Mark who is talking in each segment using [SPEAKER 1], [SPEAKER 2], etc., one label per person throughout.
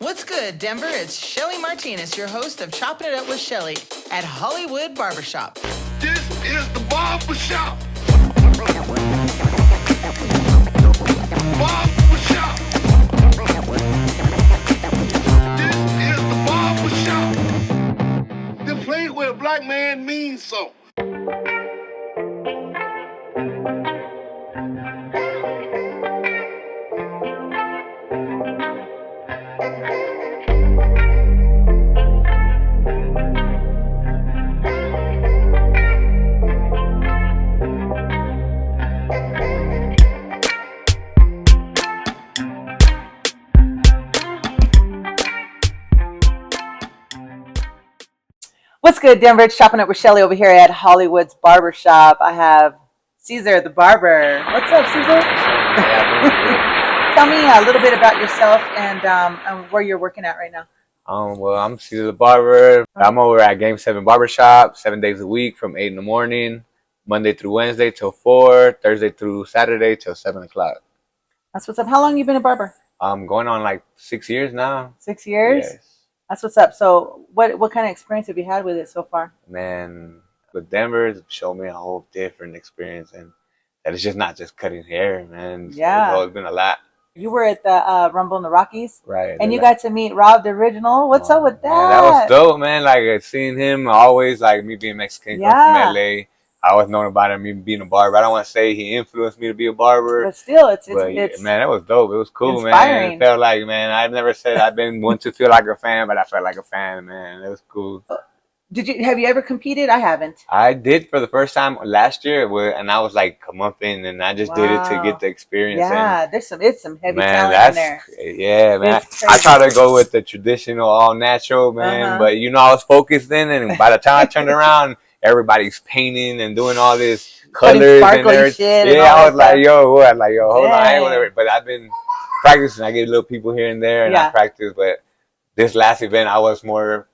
[SPEAKER 1] What's good, Denver? It's Shelly Martinez, your host of Chopping It Up with Shelly at Hollywood Barbershop.
[SPEAKER 2] This is the barbershop. Barbershop. This is the barbershop. The place where a black man means so.
[SPEAKER 1] What's good, Denver? It's Chopping Up with Shelly over here at Hollywood's Barbershop. I have Caesar the barber. What's up, Caesar? Tell me a little bit about yourself and where you're working at right now.
[SPEAKER 3] Well, I'm Caesar the barber. I'm over at Game 7 Barbershop 7 days a week from 8 in the morning, Monday through Wednesday till 4, Thursday through Saturday till 7 o'clock.
[SPEAKER 1] That's what's up. How long you been a barber?
[SPEAKER 3] I'm going on like 6 years now.
[SPEAKER 1] 6 years?
[SPEAKER 3] Yes.
[SPEAKER 1] That's what's up. So what kind of experience have you had with it so far?
[SPEAKER 3] Man, with Denver, it's showed me a whole different experience, and that it's just not just cutting hair, man.
[SPEAKER 1] Yeah.
[SPEAKER 3] It's always been a lot.
[SPEAKER 1] You were at the Rumble in the Rockies?
[SPEAKER 3] Right.
[SPEAKER 1] And you got to meet Rob the Original. What's up with that?
[SPEAKER 3] Man, that was dope, man. Like, seeing him always, like, me being Mexican, come from LA. I always known about him even being a barber. I don't want to say he influenced me to be a barber.
[SPEAKER 1] But still, it's
[SPEAKER 3] man, that was dope. It was cool,
[SPEAKER 1] inspiring.
[SPEAKER 3] Man. It felt like, man, I've never said I've been one to feel like a fan, but I felt like a fan, man. It was cool.
[SPEAKER 1] Have you ever competed? I haven't.
[SPEAKER 3] I did for the first time last year, and I was like, come up in, and I just did it to get the experience.
[SPEAKER 1] Yeah,
[SPEAKER 3] and
[SPEAKER 1] it's some heavy talent in there.
[SPEAKER 3] Yeah, man. I try to go with the traditional, all natural, man. But I was focused then, and by the time I turned around, everybody's painting and doing all this colors and everything. Yeah, I was like, yo, what? Like, yo, hold on, I ain't whatever. But I've been practicing. I get little people here and there, and I practice. But this last event, I was more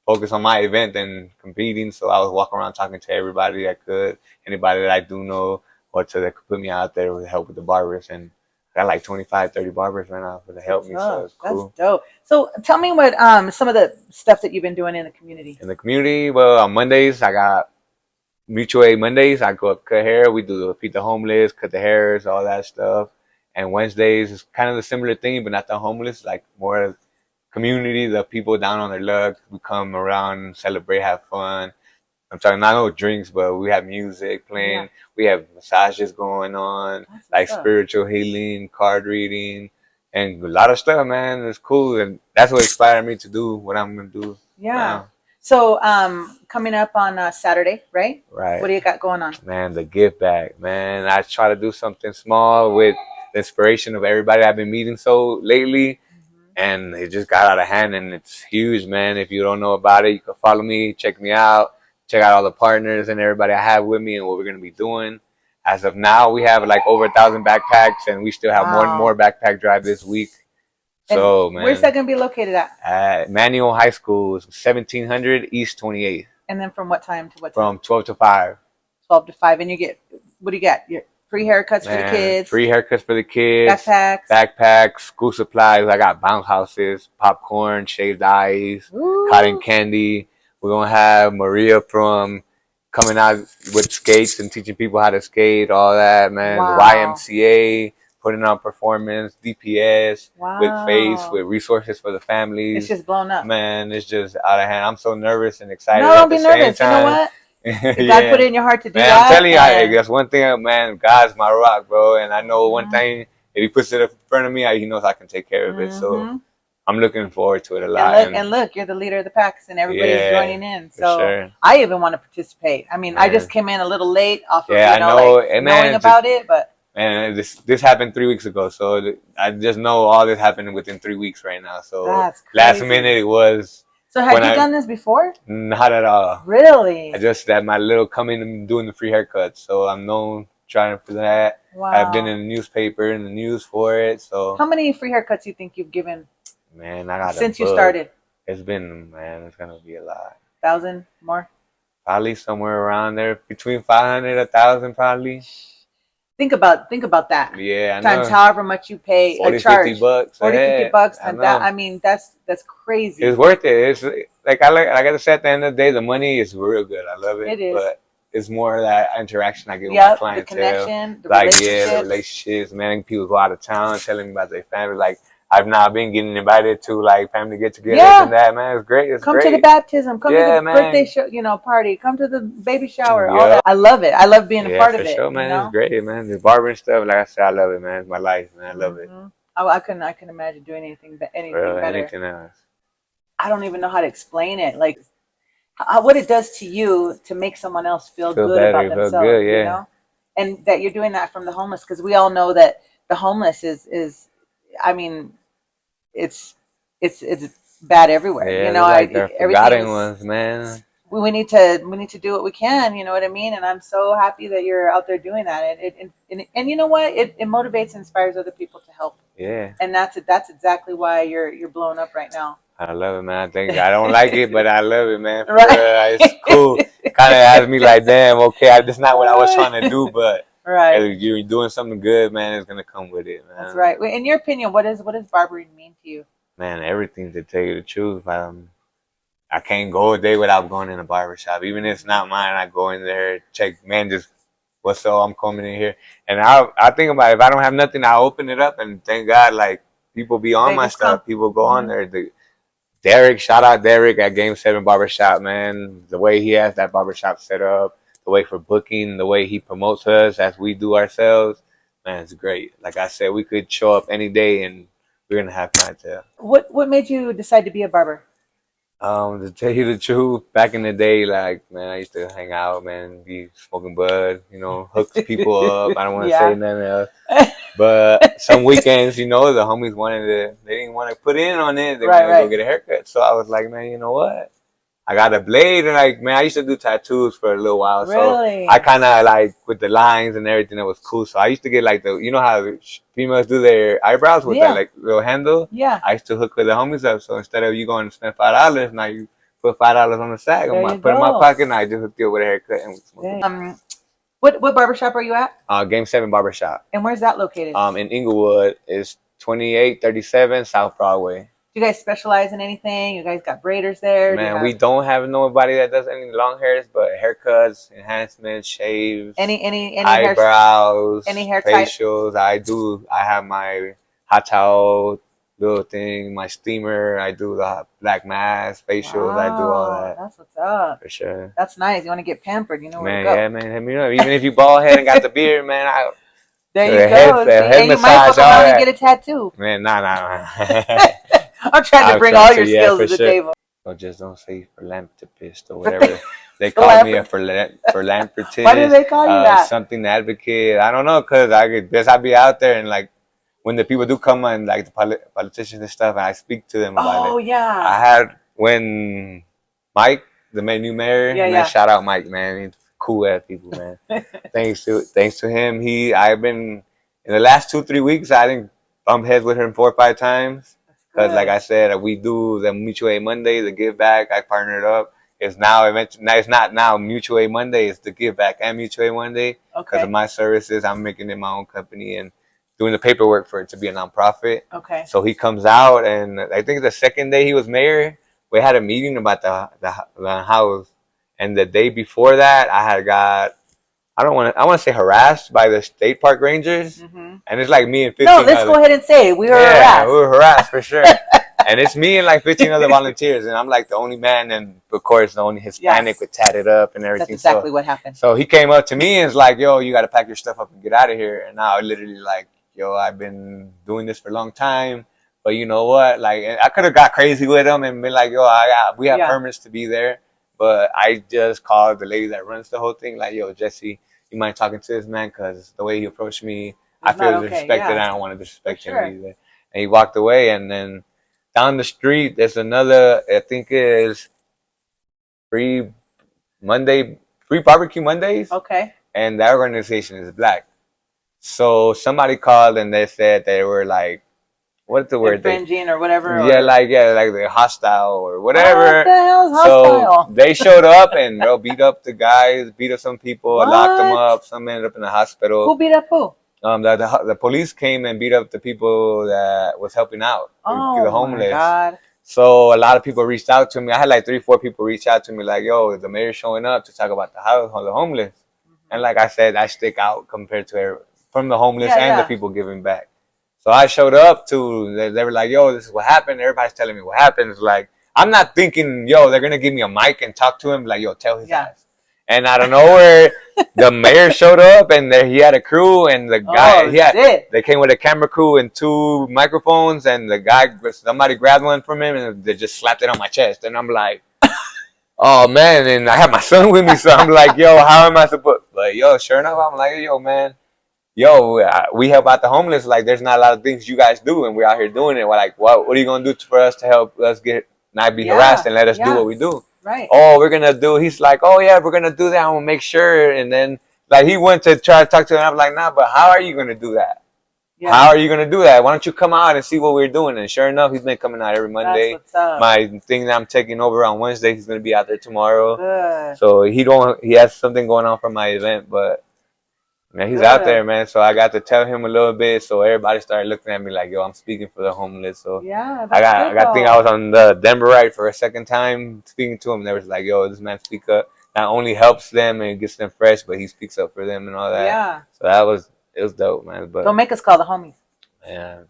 [SPEAKER 3] focused on my event than competing. So I was walking around talking to everybody I could, anybody that I do know, or that could put me out there with help with the barbers. And I got like 25, 30 barbers right now to help me. So it's cool.
[SPEAKER 1] That's dope. So tell me what some of the stuff that you've been doing in the community.
[SPEAKER 3] In the community, well, on Mondays, I got Mutual Aid Mondays. I go up cut hair. We do feed the homeless, cut the hairs, all that stuff. And Wednesdays is kind of the similar thing, but not the homeless, like more community, the people down on their luck. We come around, celebrate, have fun. I'm talking not no drinks, but we have music playing. Yeah. We have massages going on, like spiritual healing, card reading, and a lot of stuff, man. It's cool, and that's what inspired me to do what I'm gonna do.
[SPEAKER 1] Yeah. Now. So coming up on Saturday, right?
[SPEAKER 3] Right.
[SPEAKER 1] What do you got going on?
[SPEAKER 3] Man, the give back, man. I try to do something small with the inspiration of everybody I've been meeting so lately. And it just got out of hand, and it's huge, man. If you don't know about it, you can follow me, check me out, check out all the partners and everybody I have with me and what we're going to be doing. As of now, we have like over 1,000 backpacks, and we still have more backpack drive this week. So, man.
[SPEAKER 1] Where's that going to be located at?
[SPEAKER 3] At Manual High School, 1700 East 28th.
[SPEAKER 1] And then from what time to what time?
[SPEAKER 3] From 12 to 5.
[SPEAKER 1] 12 to 5. And you get, what do you get? Free haircuts for the kids.
[SPEAKER 3] Free haircuts for the kids.
[SPEAKER 1] Backpacks.
[SPEAKER 3] School supplies. I got bounce houses, popcorn, shaved ice, cotton candy. We're going to have Maria from coming out with skates and teaching people how to skate, all that, man. Wow. YMCA, putting on performance, DPS, with face, with resources for the families.
[SPEAKER 1] It's just blown up.
[SPEAKER 3] Man, it's just out of hand. I'm so nervous and excited.
[SPEAKER 1] No, don't be nervous. You know what? God put it in your heart to do that.
[SPEAKER 3] I'm telling you, that's one thing, man. God's my rock, bro. And I know one thing, if He puts it in front of me, He knows I can take care of it. So I'm looking forward to it a lot.
[SPEAKER 1] And look, you're the leader of the packs, and everybody's joining in. So I even want to participate. I mean, I just came in a little late off of knowing about it, but.
[SPEAKER 3] And this happened 3 weeks ago, so I just know all this happened within 3 weeks right now. So last minute it was.
[SPEAKER 1] So have you done this before?
[SPEAKER 3] Not at all.
[SPEAKER 1] Really?
[SPEAKER 3] I just had my little coming and doing the free haircuts. So I'm known trying for that.
[SPEAKER 1] Wow.
[SPEAKER 3] I've been in the newspaper, in the news for it. So
[SPEAKER 1] how many free haircuts do you think you've given?
[SPEAKER 3] Man, I got
[SPEAKER 1] since you started.
[SPEAKER 3] It's been, man, it's gonna be a lot.
[SPEAKER 1] 1,000 more?
[SPEAKER 3] Probably somewhere around there, between 500 and 1,000 probably.
[SPEAKER 1] Think about that.
[SPEAKER 3] Yeah, I
[SPEAKER 1] Times
[SPEAKER 3] know.
[SPEAKER 1] however much you pay
[SPEAKER 3] 40,
[SPEAKER 1] a charge.
[SPEAKER 3] 50 bucks.
[SPEAKER 1] 40, 50 bucks
[SPEAKER 3] I
[SPEAKER 1] times that.
[SPEAKER 3] know.
[SPEAKER 1] I mean, that's crazy.
[SPEAKER 3] It's worth it. It's like I gotta say, at the end of the day, the money is real good. I love it.
[SPEAKER 1] It is.
[SPEAKER 3] But it's more of that interaction I get with my
[SPEAKER 1] Yep, the
[SPEAKER 3] clientele.
[SPEAKER 1] connection, the
[SPEAKER 3] Like,
[SPEAKER 1] relationships.
[SPEAKER 3] the relationships, man. People go out of town telling me about their family. Like, I've now been getting invited to like family get-togethers
[SPEAKER 1] Yeah.
[SPEAKER 3] and that, man. It's great. It's
[SPEAKER 1] Come
[SPEAKER 3] great.
[SPEAKER 1] to the baptism. Come to
[SPEAKER 3] Yeah,
[SPEAKER 1] the
[SPEAKER 3] man.
[SPEAKER 1] birthday show, party. Come to the baby shower. All
[SPEAKER 3] Yeah.
[SPEAKER 1] that. I love it. I love being a
[SPEAKER 3] Yeah,
[SPEAKER 1] part
[SPEAKER 3] for
[SPEAKER 1] of it.
[SPEAKER 3] sure, man.
[SPEAKER 1] You know?
[SPEAKER 3] It's great, man. The barber and stuff, like I said, I love it, man. It's my life, man. I love it.
[SPEAKER 1] I couldn't imagine doing anything better.
[SPEAKER 3] Anything else.
[SPEAKER 1] I don't even know how to explain it. Like what it does to you to make someone else feel good
[SPEAKER 3] better,
[SPEAKER 1] about
[SPEAKER 3] feel
[SPEAKER 1] themselves,
[SPEAKER 3] good, yeah.
[SPEAKER 1] you know? And that you're doing that from the homeless, because we all know that the homeless is I mean, it's bad everywhere.
[SPEAKER 3] Yeah,
[SPEAKER 1] you know,
[SPEAKER 3] like they're forgotten
[SPEAKER 1] everything's
[SPEAKER 3] ones, man.
[SPEAKER 1] we need to do what we can, you know what I mean? And I'm so happy that you're out there doing that. And you know what? It motivates and inspires other people to help.
[SPEAKER 3] Yeah.
[SPEAKER 1] And that's exactly why you're blowing up right now.
[SPEAKER 3] I love it, man. I don't like it, but I love it, man.
[SPEAKER 1] Right.
[SPEAKER 3] It's cool. Kind of has me like, damn, okay, that's not what I was trying to do, but
[SPEAKER 1] right.
[SPEAKER 3] if you're doing something good, man, it's gonna come with it, man.
[SPEAKER 1] That's right. In your opinion, what does barbering mean to you?
[SPEAKER 3] Man, everything, to tell you the truth. I can't go a day without going in a barbershop. Even if it's not mine, I go in there, check, man, just what's up, I'm coming in here. And I think about it, if I don't have nothing, I'll open it up, and thank God, like, people be on my stuff. People go on there. Derek, shout out Derek at Game 7 Barbershop, man. The way he has that barbershop set up, the way for booking, the way he promotes us as we do ourselves, man, it's great. Like I said, we could show up any day and we're going to have clientele.
[SPEAKER 1] What made you decide to be a barber?
[SPEAKER 3] To tell you the truth, back in the day, like, man, I used to hang out, man, be smoking bud, hooks people up. I don't want to say nothing else. But some weekends, the homies they didn't want to put in on it. They wanted to go get a haircut. So I was like, man, you know what? I got a blade, and like, man, I used to do tattoos for a little while.
[SPEAKER 1] Really?
[SPEAKER 3] So I kind of like with the lines and everything, that was cool. So I used to get like how females do their eyebrows with that like little handle?
[SPEAKER 1] Yeah.
[SPEAKER 3] I used to hook with the homies up. So instead of you going to spend $5, now you put $5 on the sack. Put in my pocket, and I just hooked you up with a haircut. And
[SPEAKER 1] what barbershop are you at?
[SPEAKER 3] Game 7 Barbershop.
[SPEAKER 1] And where's that located?
[SPEAKER 3] In Inglewood. It's 2837 South Broadway.
[SPEAKER 1] Do you guys specialize in anything? You guys got braiders there?
[SPEAKER 3] Man, we don't have nobody that does any long hairs, but haircuts, enhancements, shaves,
[SPEAKER 1] any
[SPEAKER 3] eyebrows,
[SPEAKER 1] any hair
[SPEAKER 3] facials. Type? I have my hot towel little thing, my steamer. I do the black mask, facials. Wow, I do all that.
[SPEAKER 1] That's what's up.
[SPEAKER 3] For sure.
[SPEAKER 1] That's nice. You want to get pampered, you know where
[SPEAKER 3] man,
[SPEAKER 1] to go.
[SPEAKER 3] Yeah, man, hit me up. Even if you bald head and got the beard, man,
[SPEAKER 1] there you go.
[SPEAKER 3] Head
[SPEAKER 1] you might fuck around and get a tattoo.
[SPEAKER 3] Man, nah.
[SPEAKER 1] I'm trying to bring all your skills to the table.
[SPEAKER 3] So just don't say philanthropist or whatever. They call me a philanthropist.
[SPEAKER 1] Why do they call you that?
[SPEAKER 3] Something advocate. I don't know, because I be out there, and like when the people do come and like the politicians and stuff, and I speak to them about it.
[SPEAKER 1] Oh yeah.
[SPEAKER 3] I had when Mike, the new mayor, shout out Mike, man. He's cool ass people, man. thanks to him, I've been in the last 2-3 weeks. I think bump heads with him 4 or 5 times. Because like I said, we do the Mutual Aid Monday, the Give Back. I partnered up. It's not now Mutual Aid Monday. It's the Give Back and Mutual Aid Monday. Because of my services, I'm making it my own company and doing the paperwork for it to be a nonprofit. Okay. So he comes out, and I think the second day he was mayor, we had a meeting about the house. And the day before that, I want to say harassed by the state park rangers. Mm-hmm. And it's like me and 15
[SPEAKER 1] let's go ahead and say it. We were harassed.
[SPEAKER 3] We were harassed for sure. And it's me and like 15 other volunteers. And I'm like the only man, and of course the only Hispanic with tatted up and everything.
[SPEAKER 1] That's exactly what happened.
[SPEAKER 3] So he came up to me and was like, yo, you got to pack your stuff up and get out of here. And now I literally like, yo, I've been doing this for a long time. But you know what? Like, I could have got crazy with him and been like, yo, we have permits to be there. But I just called the lady that runs the whole thing, like, yo, Jesse, you mind talking to this man? Because the way he approached me, I feel disrespected. I don't want to disrespect him either. And he walked away. And then down the street, there's another, I think it is free barbecue Mondays. Okay. And that organization is black. So somebody called and they said they were like what's the word?
[SPEAKER 1] Infringing or whatever.
[SPEAKER 3] Yeah, like they're hostile or whatever.
[SPEAKER 1] What the hell is hostile?
[SPEAKER 3] So they showed up and bro beat up the guys, beat up some people, locked them up. Some ended up in the hospital.
[SPEAKER 1] Who beat up who?
[SPEAKER 3] The police came and beat up the people that was helping out, the homeless.
[SPEAKER 1] My God.
[SPEAKER 3] So a lot of people reached out to me. I had like 3-4 people reach out to me like, yo, the mayor's showing up to talk about the homeless. And like I said, I stick out compared to from the homeless and the people giving back. So I showed up they were like, yo, this is what happened. Everybody's telling me what happened. It's like, I'm not thinking, yo, they're going to give me a mic and talk to him. Like, yo, tell his ass. And out of nowhere, the mayor showed up and he had a crew and the guy, they came with a camera crew and 2 microphones and somebody grabbed one from him and they just slapped it on my chest. And I'm like, oh man. And I have my son with me. So I'm like, yo, how am I supposed, but yo, sure enough, I'm like, yo, man, we help out the homeless. Like, there's not a lot of things you guys do and we're out here doing it. We're like, what are you going to do for us to help us not be harassed and let us do what we do?
[SPEAKER 1] Right.
[SPEAKER 3] Oh, we're gonna do. He's like, oh yeah, we're gonna do that. I'm gonna make sure. And then like he went to try to talk to him. I'm like, nah, but how are you gonna do that? Yeah. How are you gonna do that? Why don't you come out and see what we're doing? And sure enough, he's been coming out every Monday.
[SPEAKER 1] That's what's up.
[SPEAKER 3] My thing that I'm taking over on Wednesday, he's gonna be out there tomorrow.
[SPEAKER 1] Good.
[SPEAKER 3] So he has something going on for my event, but man, he's out there, man. So I got to tell him a little bit. So everybody started looking at me like, yo, I'm speaking for the homeless. So
[SPEAKER 1] yeah,
[SPEAKER 3] I think I was on the Denver Right for a second time speaking to him. They was like, yo, this man speak up. Not only helps them and gets them fresh, but he speaks up for them and all that.
[SPEAKER 1] Yeah.
[SPEAKER 3] So it was dope, man. But
[SPEAKER 1] don't make us call the homies.
[SPEAKER 3] Yeah.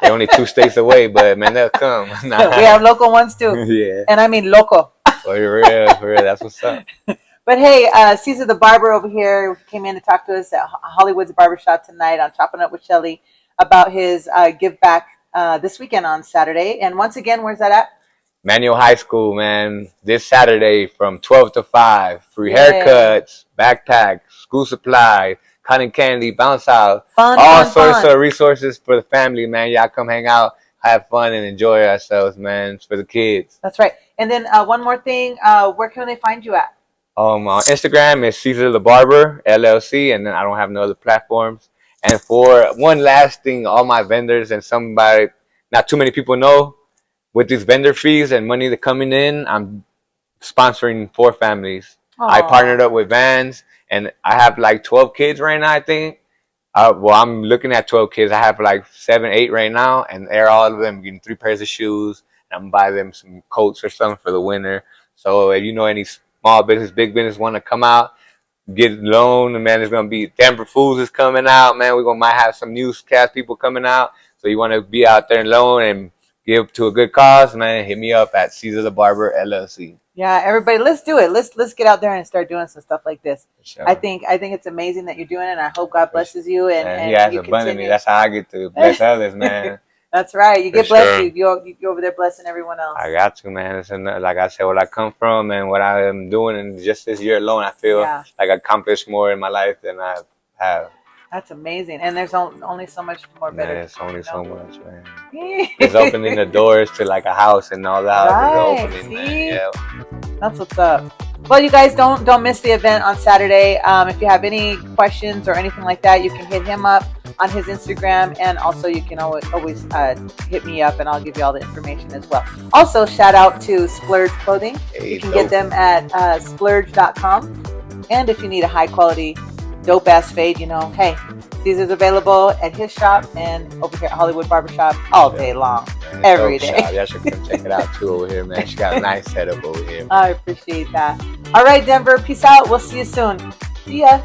[SPEAKER 3] They're only 2 states away, but man, they'll come.
[SPEAKER 1] We have local ones too.
[SPEAKER 3] Yeah.
[SPEAKER 1] And I mean local.
[SPEAKER 3] For real. That's what's up.
[SPEAKER 1] But hey, Caesar the Barber over here came in to talk to us at Hollywood's Barbershop tonight on Chopping Up with Shelly about his give back this weekend on Saturday. And once again, where's that at?
[SPEAKER 3] Manual High School, man. This Saturday from 12 to 5. Free haircuts, backpacks, school supplies, cotton candy, bounce out. All sorts of resources for the family, man. Y'all come hang out, have fun, and enjoy ourselves, man. It's for the kids.
[SPEAKER 1] That's right. And then one more thing, where can they find you at?
[SPEAKER 3] On Instagram is Caesar the Barber LLC, and then I don't have no other platforms. And for one last thing, all my vendors and somebody, not too many people know, with these vendor fees and money that coming in, I'm sponsoring 4 families. Aww. I partnered up with Vans, and I have like 12 kids right now, I think. I'm looking at 12 kids. I have like 7, 8 right now, and they're all of them getting 3 pairs of shoes. And I'm buying them some coats or something for the winter. So if you know any small business, big business want to come out, get a loan, and man, there's gonna be Denver Foods is coming out, man. Might have some newscast people coming out. So you want to be out there and loan and give to a good cause, man, hit me up at Caesar the Barber LLC.
[SPEAKER 1] Yeah, everybody, let's do it. Let's get out there and start doing some stuff like this.
[SPEAKER 3] Sure.
[SPEAKER 1] I think it's amazing that you're doing it, and I hope God blesses you. And
[SPEAKER 3] He has abundantly. That's how I get to bless others, man.
[SPEAKER 1] That's right. You get blessed. You're over there blessing everyone else.
[SPEAKER 3] I got to, man. Like I said, what I come from and what I am doing, and just this year alone, I feel like I accomplished more in my life than I have.
[SPEAKER 1] That's amazing. And there's only so much more better.
[SPEAKER 3] There's only so much, man. It's opening the doors to like a house and all that.
[SPEAKER 1] Right.
[SPEAKER 3] Opening, man. Yeah.
[SPEAKER 1] That's what's up. Well, you guys don't miss the event on Saturday. If you have any questions or anything like that, you can hit him up on his Instagram, and also you can always hit me up, and I'll give you all the information as well. Also, shout out to Splurge Clothing. You can get them at splurge.com. And if you need a high quality, dope ass fade, hey, Caesar's available at his shop and over here at Hollywood Barbershop all day long, every day.
[SPEAKER 3] Y'all should come check it out too over here, man. She got a nice setup over here.
[SPEAKER 1] I appreciate that. All right, Denver, peace out. We'll see you soon. See ya.